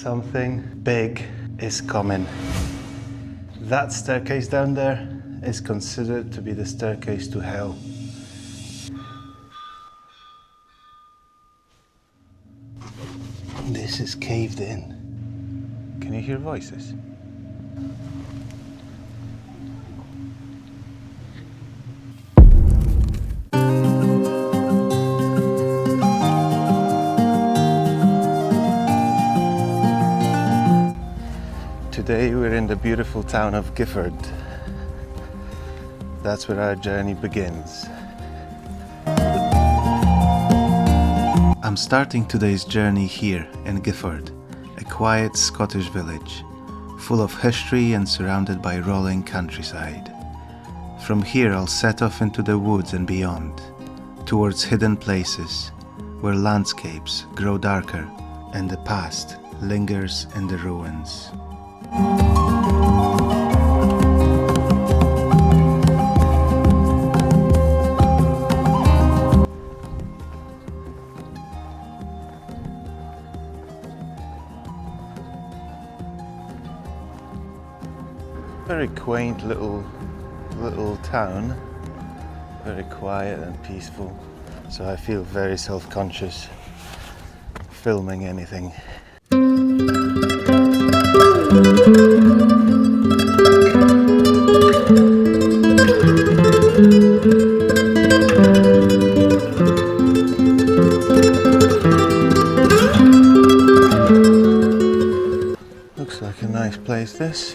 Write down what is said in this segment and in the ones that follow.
Something big is coming. That staircase down there is considered to be the staircase to hell. This is caved in. Can you hear voices? Today we're in the beautiful town of Gifford. That's where our journey begins. I'm starting today's journey here in Gifford, a quiet Scottish village, full of history and surrounded by rolling countryside. From here I'll set off into the woods and beyond, towards hidden places, where landscapes grow darker and the past lingers in the ruins. Very quaint little town, very quiet and peaceful, so I feel very self-conscious filming anything. Looks like a nice place, this.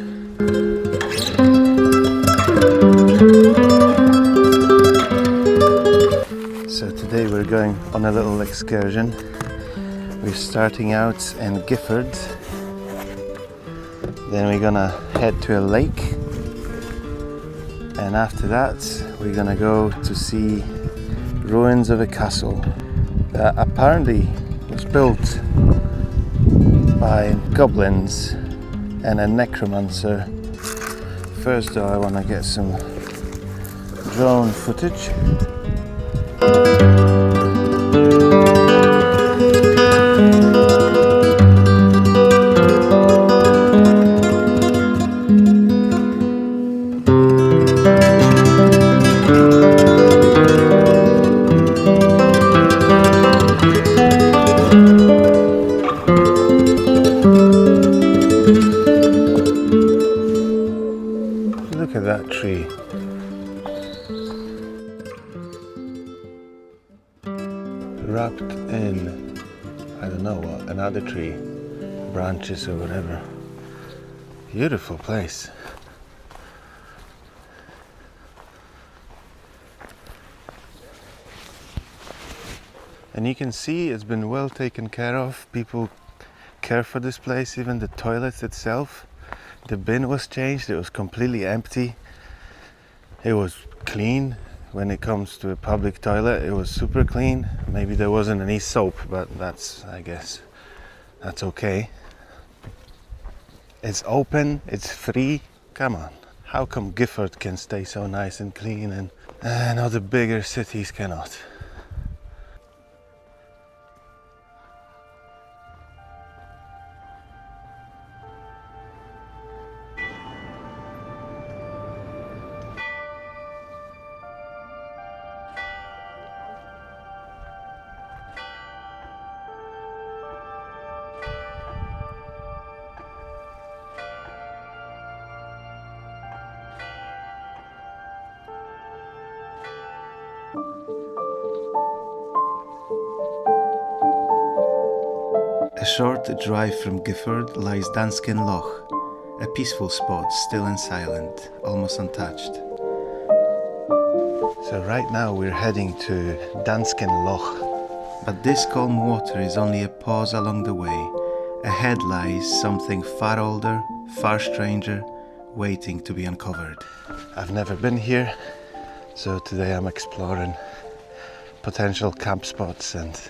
So today we're going on a little excursion. We're starting out in Gifford, then we're gonna head to a lake, and after that we're gonna go to see ruins of a castle that apparently was built by goblins and a necromancer. First though, I want to get some drone footage. Look at that tree. Wrapped in, I don't know what, another tree, branches or whatever. Beautiful place. And you can see it's been well taken care of. People care for this place, even the toilet itself. The bin was changed, it was completely empty. It was clean. When it comes to a public toilet, it was super clean. Maybe there wasn't any soap, but I guess that's okay. It's open, it's free. Come on, how come Gifford can stay so nice and clean and other bigger cities cannot? A short drive from Gifford lies Danskine Loch, a peaceful spot, still and silent, almost untouched. So right now we're heading to Danskine Loch. But this calm water is only a pause along the way. Ahead lies something far older, far stranger, waiting to be uncovered. I've never been here, so today I'm exploring potential camp spots and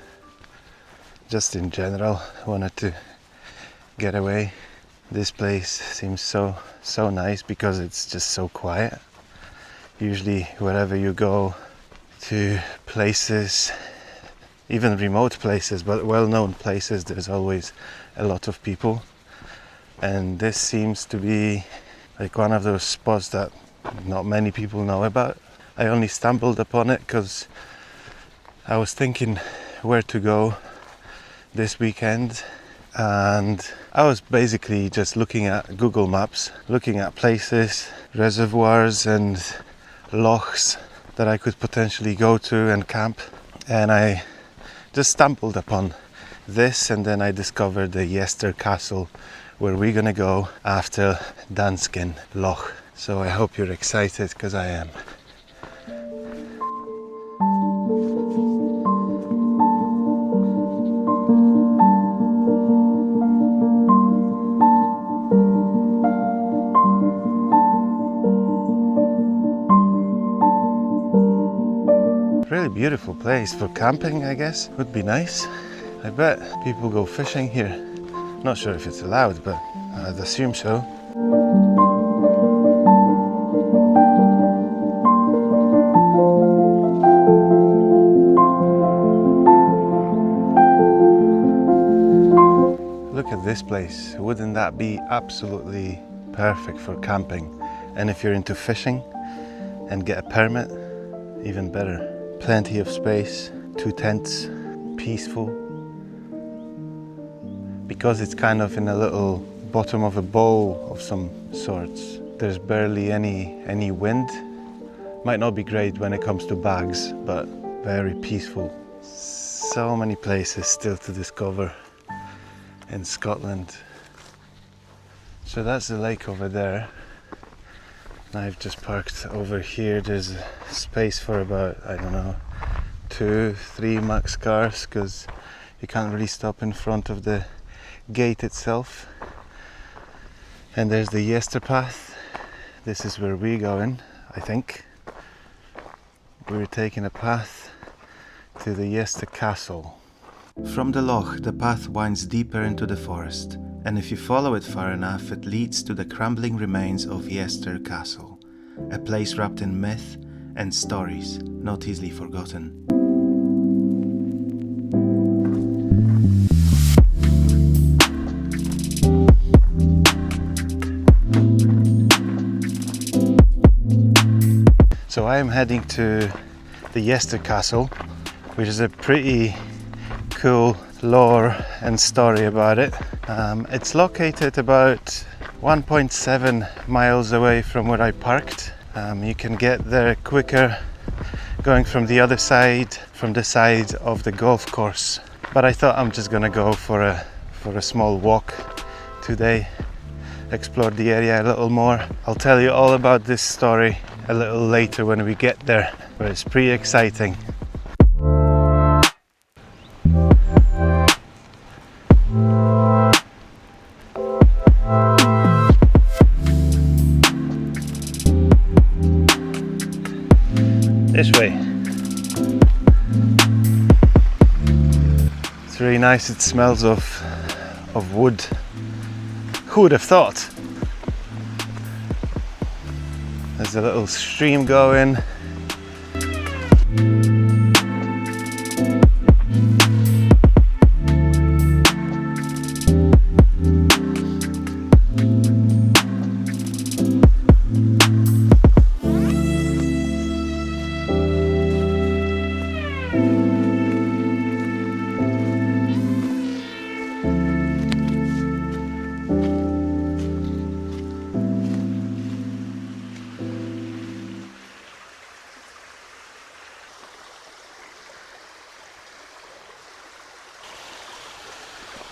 just in general wanted to get away. This place seems so nice because it's just so quiet. Usually wherever you go to places even remote places, but well-known places, there's always a lot of people. And this seems to be like one of those spots that not many people know about. I only stumbled upon it because I was thinking where to go this weekend, and I was basically just looking at Google Maps, looking at places, reservoirs and lochs that I could potentially go to and camp, and I just stumbled upon this, and then I discovered the Yester Castle where we're gonna go after Danskine Loch. So I hope you're excited, because I am. Really beautiful place for camping, I guess. Would be nice. I bet people go fishing here. Not sure if it's allowed, but I'd assume so. Look at this place. Wouldn't that be absolutely perfect for camping? And if you're into fishing and get a permit, even better. Plenty of space, 2 tents, peaceful. Because it's kind of in a little bottom of a bowl of some sorts, there's barely any wind. Might not be great when it comes to bags, but very peaceful. So many places still to discover in Scotland. So that's the lake over there. I've just parked over here. There's space for about, I don't know, 2-3 max cars, because you can't really stop in front of the gate itself. And there's the Yester path. This is where we're going, I think. We're taking a path to the Yester Castle. From the loch, the path winds deeper into the forest, and if you follow it far enough, it leads to the crumbling remains of Yester Castle, a place wrapped in myth and stories, not easily forgotten. So I am heading to the Yester Castle, which is a pretty cool lore and story about it. It's located about 1.7 miles away from where I parked. You can get there quicker going from the other side, from the side of the golf course. But I thought I'm just gonna go for a small walk today, explore the area a little more. I'll tell you all about this story a little later when we get there, but it's pretty exciting. This way. It's really nice. It smells of wood. Who would have thought? There's a little stream going.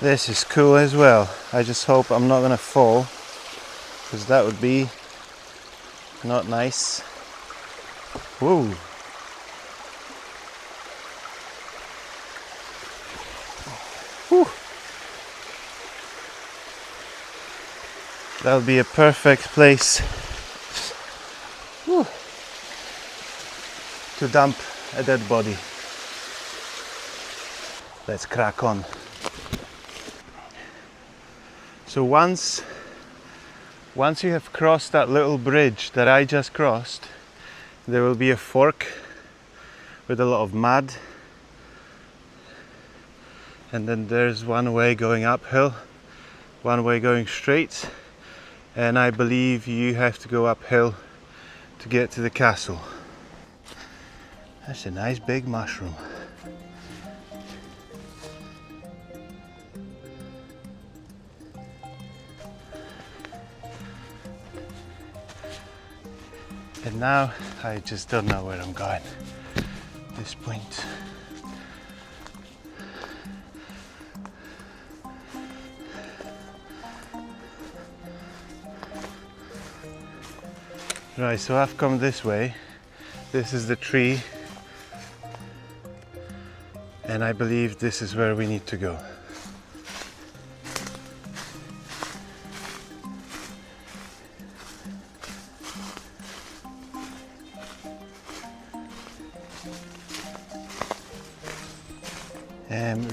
This is cool as well. I just hope I'm not gonna fall, because that would be not nice. Whoa. Whew. That would be a perfect place to dump a dead body. Let's crack on. So once you have crossed that little bridge that I just crossed, there will be a fork with a lot of mud, and then there's one way going uphill, one way going straight, and I believe you have to go uphill to get to the castle. That's a nice big mushroom. And now I just don't know where I'm going at this point. Right, so I've come this way. This is the tree. And I believe this is where we need to go.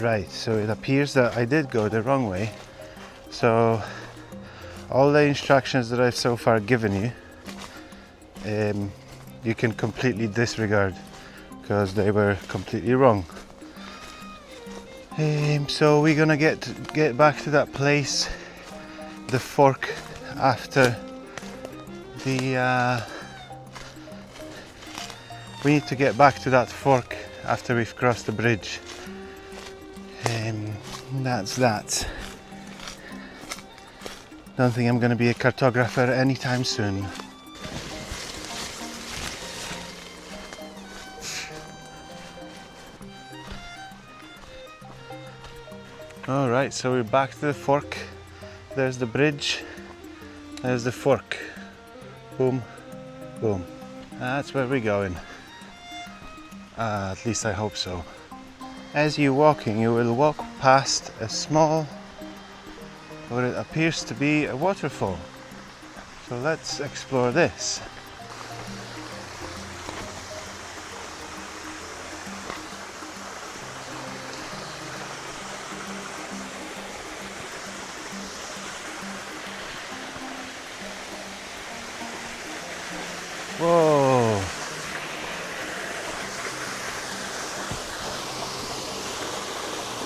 Right, so it appears that I did go the wrong way. So all the instructions that I've so far given you, you can completely disregard because they were completely wrong. So we're gonna get back to that place, the fork, after the we need to get back to that fork after we've crossed the bridge. That's that. Don't think I'm gonna be a cartographer anytime soon. Alright, so we're back to the fork. There's the bridge, there's the fork. Boom, boom. That's where we're going. At least I hope so. As you're walking, you will walk past a small, what it appears to be a waterfall. So let's explore this. Whoa!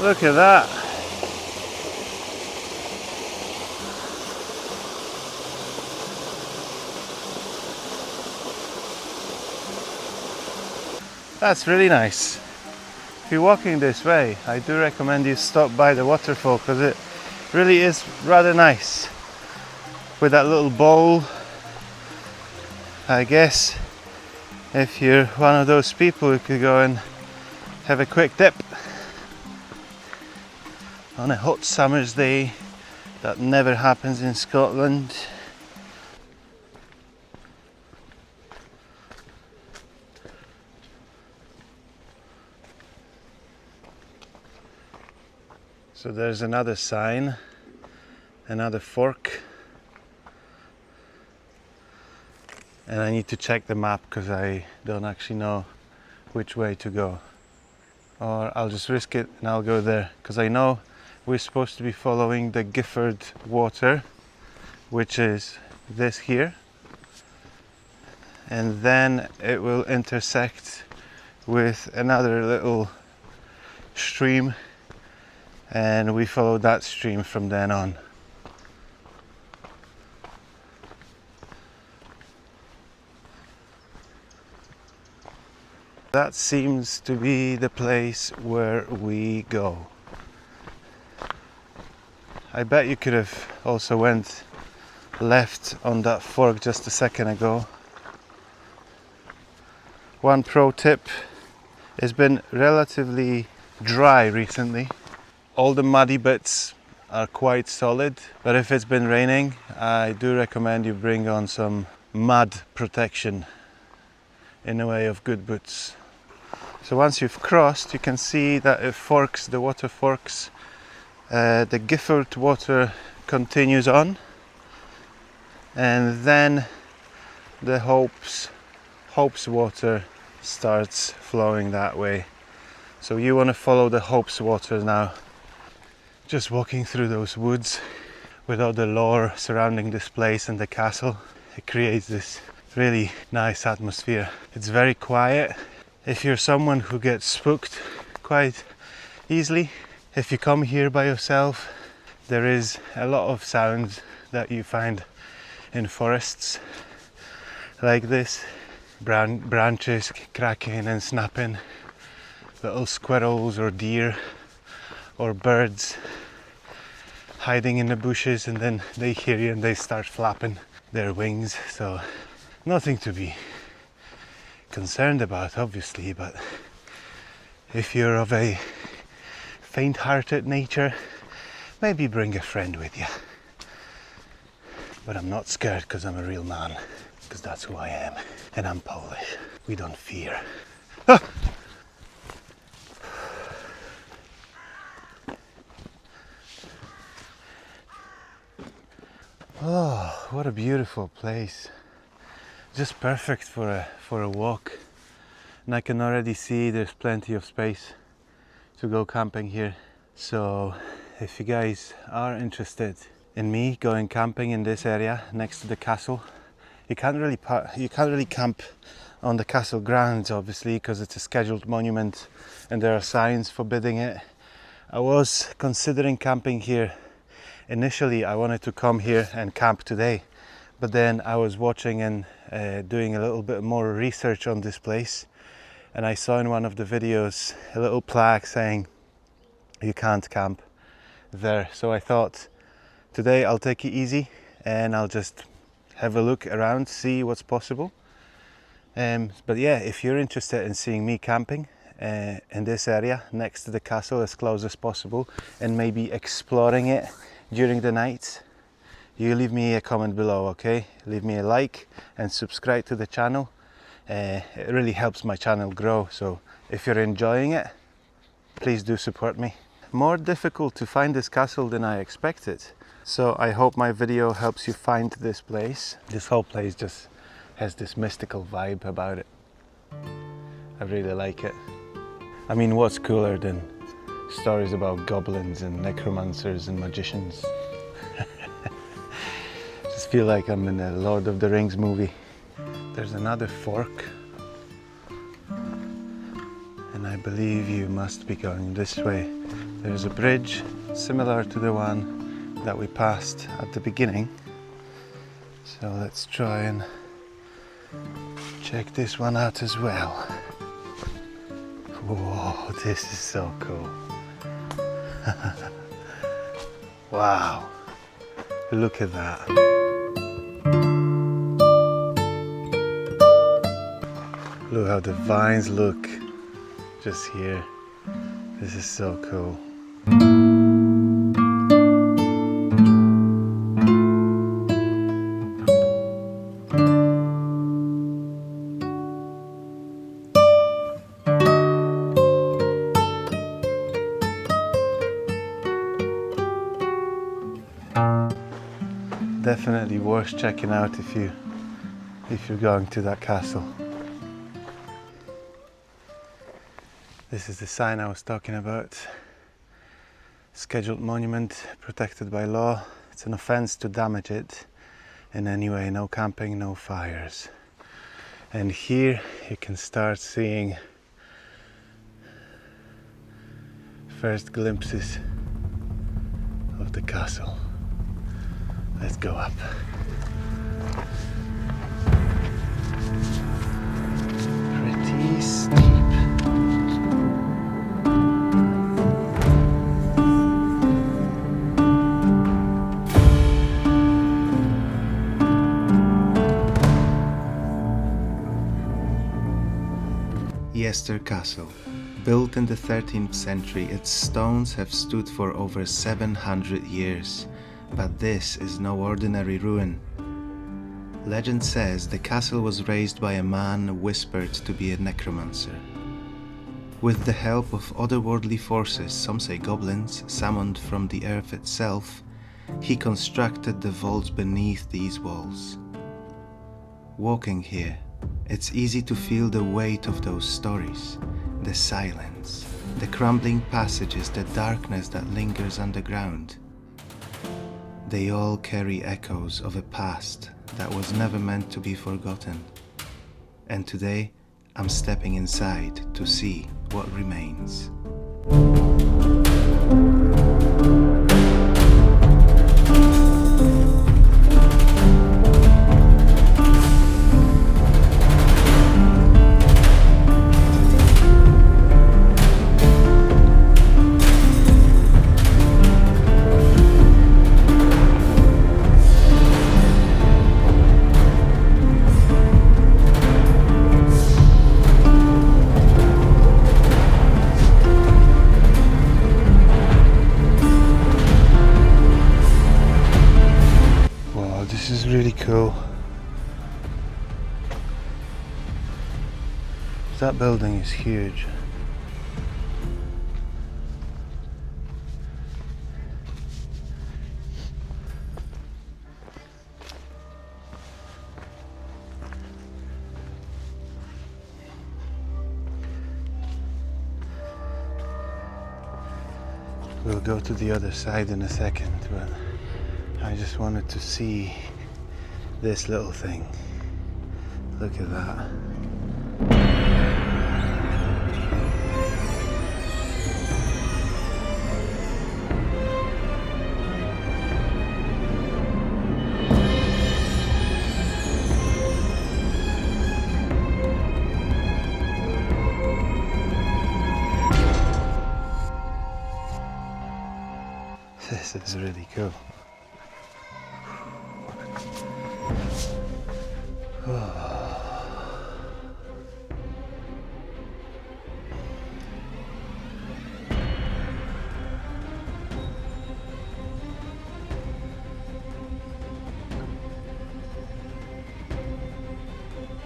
Look at that! That's really nice. If you're walking this way, I do recommend you stop by the waterfall because it really is rather nice. With that little bowl, I guess if you're one of those people who could go and have a quick dip on a hot summer's day. That never happens in Scotland. So there's another sign, another fork, and I need to check the map because I don't actually know which way to go. Or I'll just risk it and I'll go there because I know we're supposed to be following the Gifford water, which is this here, and then it will intersect with another little stream, and we follow that stream from then on. That seems to be the place where we go. I bet you could have also went left on that fork just a second ago. One pro tip, it's been relatively dry recently. All the muddy bits are quite solid, but if it's been raining, I do recommend you bring on some mud protection in the way of good boots. So once you've crossed, you can see that it forks, the water forks. The Gifford water continues on, and then the Hope's water starts flowing that way. So you want to follow the Hope's water now. Just walking through those woods with all the lore surrounding this place and the castle, it creates this really nice atmosphere. It's very quiet. If you're someone who gets spooked quite easily, If you come here by yourself, there is a lot of sounds that you find in forests like this. Branches cracking and snapping, little squirrels or deer or birds hiding in the bushes, and then they hear you and they start flapping their wings. So nothing to be concerned about, obviously, but if you're of a faint-hearted nature, maybe bring a friend with you. But I'm not scared because I'm a real man, because that's who I am, and I'm Polish. We don't fear. Ah! Oh, what a beautiful place. Just perfect for a walk. And I can already see there's plenty of space to go camping here. So if you guys are interested in me going camping in this area next to the castle, you can't really camp on the castle grounds, obviously, because it's a scheduled monument and there are signs forbidding it. I was considering camping here. Initially I wanted to come here and camp today, but then I was watching and doing a little bit more research on this place, and I saw in one of the videos a little plaque saying you can't camp there. So I thought today I'll take it easy and I'll just have a look around, see what's possible. But yeah, if you're interested in seeing me camping in this area next to the castle as close as possible and maybe exploring it during the night, you leave me a comment below, okay? Leave me a like and subscribe to the channel. It really helps my channel grow, so if you're enjoying it, please do support me. More difficult to find this castle than I expected, so I hope my video helps you find this place. This whole place just has this mystical vibe about it. I really like it. I mean, what's cooler than stories about goblins and necromancers and magicians? Just feel like I'm in a Lord of the Rings movie. There's another fork, and I believe you must be going this way. There's a bridge similar to the one that we passed at the beginning, so let's try and check this one out as well. Whoa, this is so cool. Wow, look at that. Look how the vines look just here. This is so cool. Definitely worth checking out if you're going to that castle. This is the sign I was talking about. Scheduled monument, protected by law. It's an offense to damage it in any way. No camping, no fires. And here you can start seeing first glimpses of the castle. Let's go up. Pretty steep. Yester Castle. Built in the 13th century, its stones have stood for over 700 years. But this is no ordinary ruin. Legend says the castle was raised by a man whispered to be a necromancer. With the help of otherworldly forces, some say goblins, summoned from the earth itself, he constructed the vaults beneath these walls. Walking here, it's easy to feel the weight of those stories, the silence, the crumbling passages, the darkness that lingers underground. They all carry echoes of a past that was never meant to be forgotten. And today, I'm stepping inside to see what remains. is really cool. That building is huge. We'll go to the other side in a second, but I just wanted to see this little thing. Look at that. This is really cool.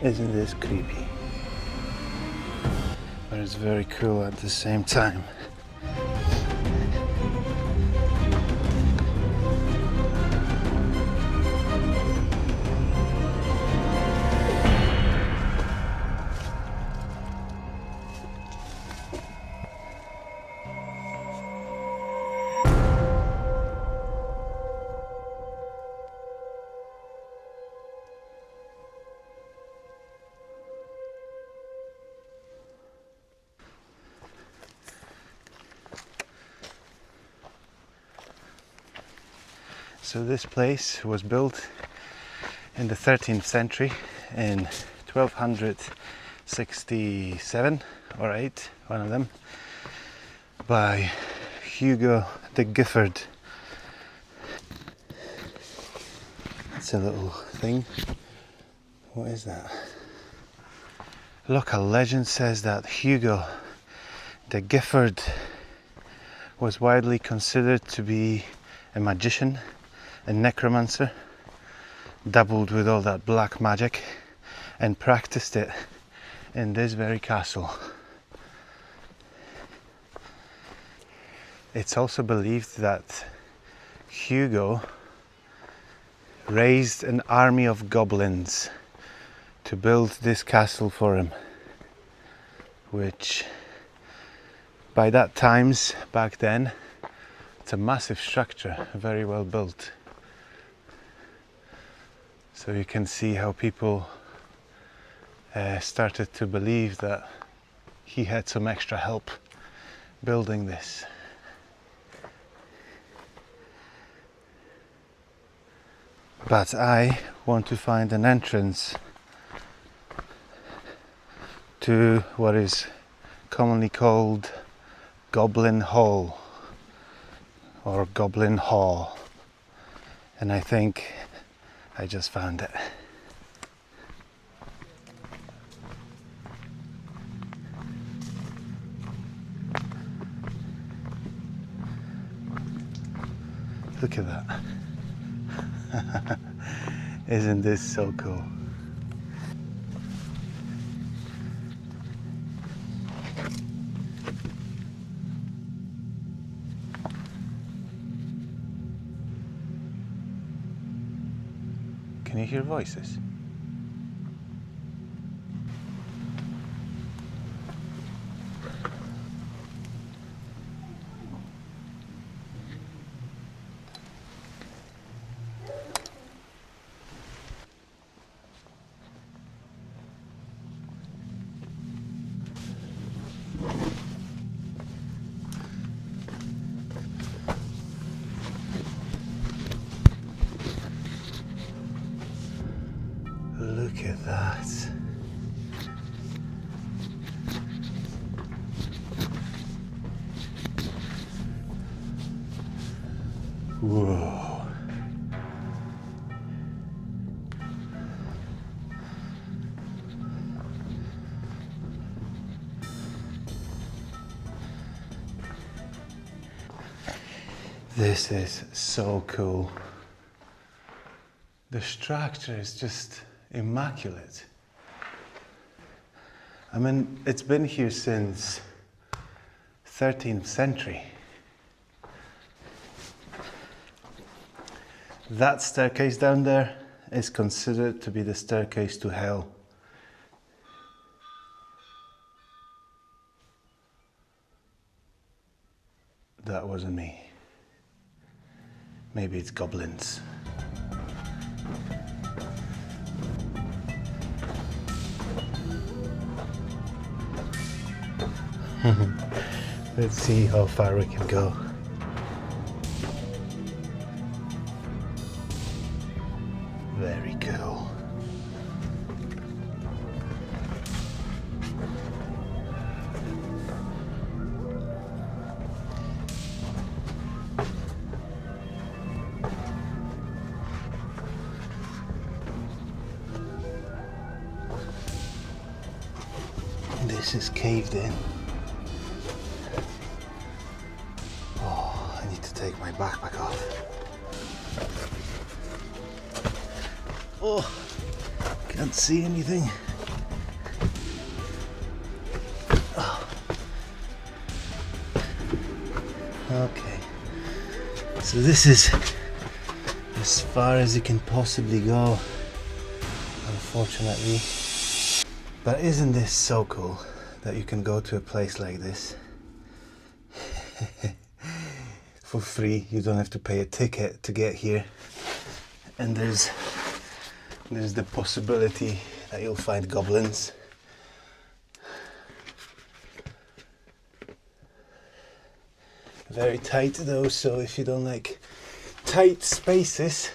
Isn't this creepy? But it's very cool at the same time. So this place was built in the 13th century in 1267 or 8, one of them, by Hugo de Gifford. It's a little thing. What is that? Local legend says that Hugo de Gifford was widely considered to be a magician, a necromancer, dabbled with all that black magic and practiced it in this very castle. It's also believed that Hugo raised an army of goblins to build this castle for him, which by that times, back then, it's a massive structure, very well built. So you can see how people started to believe that he had some extra help building this. But I want to find an entrance to what is commonly called Goblin Hall or Goblin Hall, and I think I just found it. Look at that. Isn't this so cool? Can you hear voices? Look at that. Whoa. This is so cool. The structure is just immaculate. I mean, it's been here since 13th century. That staircase down there is considered to be the staircase to hell. That wasn't me. Maybe it's goblins. Let's see how far we can go. Very cool. This is caved in. Oh, I need to take my backpack off. Oh, can't see anything. Oh. Okay, so this is as far as you can possibly go, unfortunately. But isn't this so cool that you can go to a place like this for free? You don't have to pay a ticket to get here, and there's the possibility that you'll find goblins. Very tight though, so if you don't like tight spaces,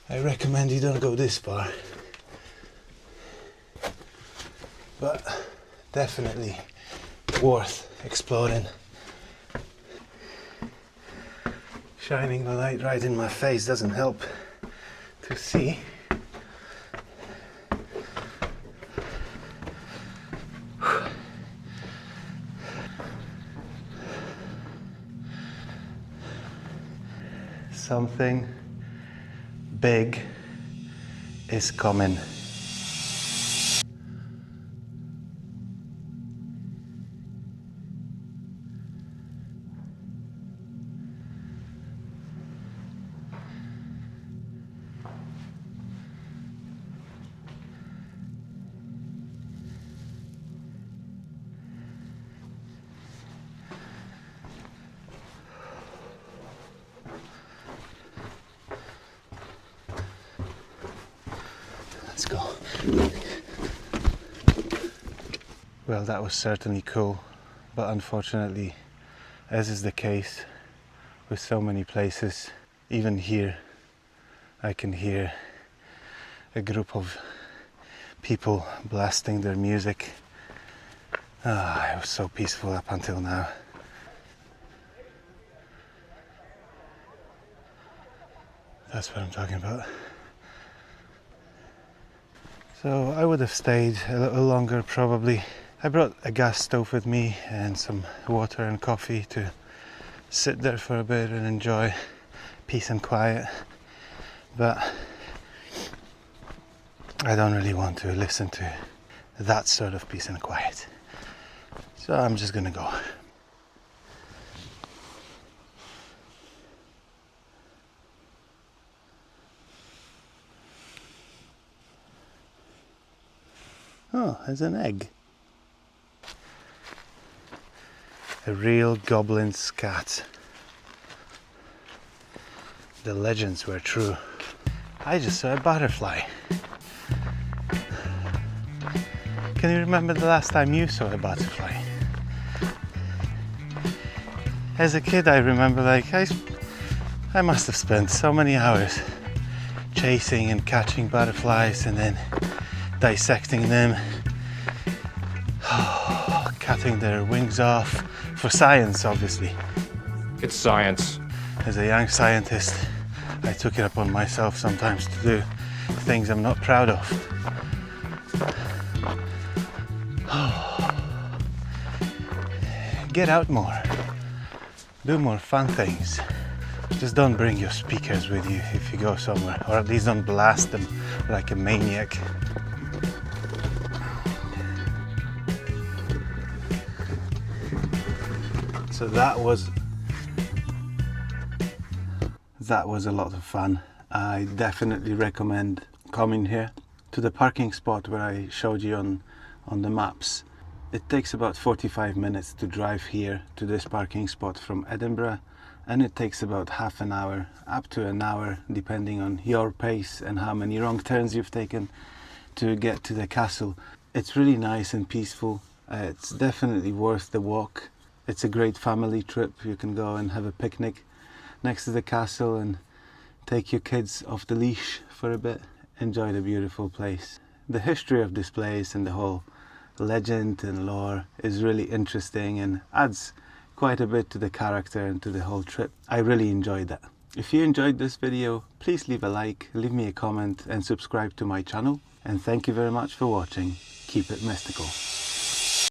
I recommend you don't go this far. But definitely worth exploring. Shining the light right in my face doesn't help to see. Something big is coming. Let's go. Well, that was certainly cool, but unfortunately, as is the case with so many places, even here I can hear a group of people blasting their music. It was so peaceful up until now. That's what I'm talking about. So I would have stayed a little longer probably. I brought a gas stove with me and some water and coffee to sit there for a bit and enjoy peace and quiet. But I don't really want to listen to that sort of peace and quiet. So I'm just gonna go. Oh, there's an egg. A real goblin scat. The legends were true. I just saw a butterfly. Can you remember the last time you saw a butterfly? As a kid, I remember I must have spent so many hours chasing and catching butterflies and then dissecting them, cutting their wings off, for science obviously. It's science. As a young scientist, I took it upon myself sometimes to do things I'm not proud of. Get out more, do more fun things, Just don't bring your speakers with you if you go somewhere, or at least don't blast them like a maniac. So that was a lot of fun. I definitely recommend coming here to the parking spot where I showed you on the maps. It takes about 45 minutes to drive here to this parking spot from Edinburgh, and it takes about half an hour up to an hour depending on your pace and how many wrong turns you've taken to get to the castle. It's really nice and peaceful. It's definitely worth the walk. It's a great family trip. You can go and have a picnic next to the castle and take your kids off the leash for a bit. Enjoy the beautiful place. The history of this place and the whole legend and lore is really interesting and adds quite a bit to the character and to the whole trip. I really enjoyed that. If you enjoyed this video, please leave a like, leave me a comment and subscribe to my channel. And thank you very much for watching. Keep it mystical.